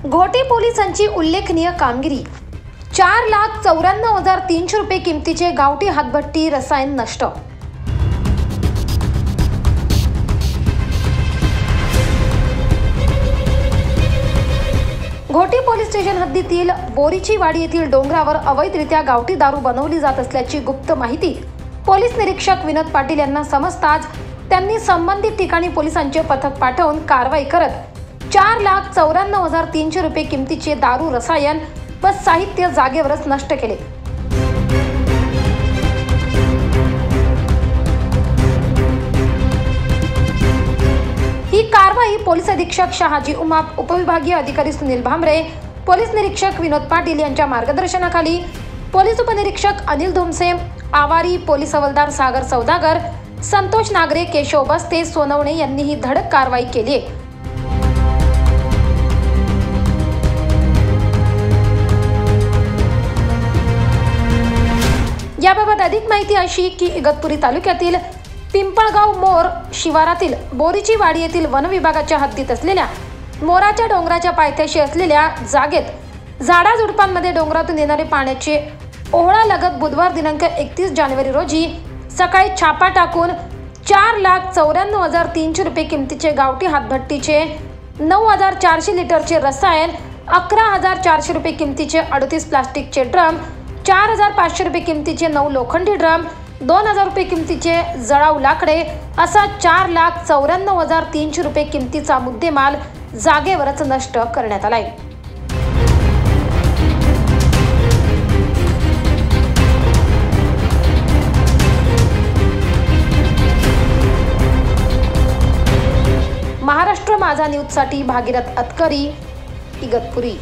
घोटी पोलिसांची उल्लेखनीय कामगिरी। 4,94,300 रुपये किमतीचे गावठी हातभट्टी रसायन नष्ट। घोटी पोलीस स्टेशन हद्दीतील बोरीची वाडी येथील डोंगरावर अवैधरित्या गावठी दारू बनवली जात असल्याची गुप्त माहिती पोलीस निरीक्षक विनोद पाटील यांना समजताच त्यांनी संबंधित ठिकाणी पोलिसांचे पथक पाठवून कारवाई करत 4,94,300 रुपये किमतीचे दारू रसायन व साहित्य जागेवरच नष्ट केले। ही कारवाई पोलीस अधीक्षक शहाजी उमाप, उपविभागीय अधिकारी सुनील भामरे, पोलीस निरीक्षक विनोद पाटील यांच्या मार्गदर्शनाखाली पोलीस उपनिरीक्षक अनिल धुमसे, आवारी पोलीस हवालदार सागर सौदागर, संतोष नागरे, केशव बस्ते, सोनवणे यांनी ही धडक कारवाई केली आहे। याबाबत अधिक माहिती अशी की इगतपुरी तालुक्यातील पिंपळगाव मोर शिवारातील बोरीची वाडी येथील वन विभागाच्या हद्दीत असलेल्या मोराच्या डोंगराच्या पायथ्याशी असलेल्या जागेत झाडाझुडपांमध्ये डोंगरातून येणारे पाण्याचे ओहळा लगत बुधवार दिनांक 31 जानेवारी रोजी सकाळी छापा टाकून 4,94,300 रुपये किमतीचे गावठी हातभट्टीचे 9,400 लिटरचे रसायन, 11,400 रुपये किमतीचे 38 प्लास्टिकचे ड्रम, 4,500 रुपये किमतीचे 9 लोखंडी ड्रम, 2,000 रुपये किमतीचे जळाऊ लाकडे असा 4,94,300 रुपये किमतीचा मुद्देमाल जागेवरच नष्ट करण्यात आलाय। महाराष्ट्र माझा न्यूज साठी भागीरथ अतकरी, इगतपुरी।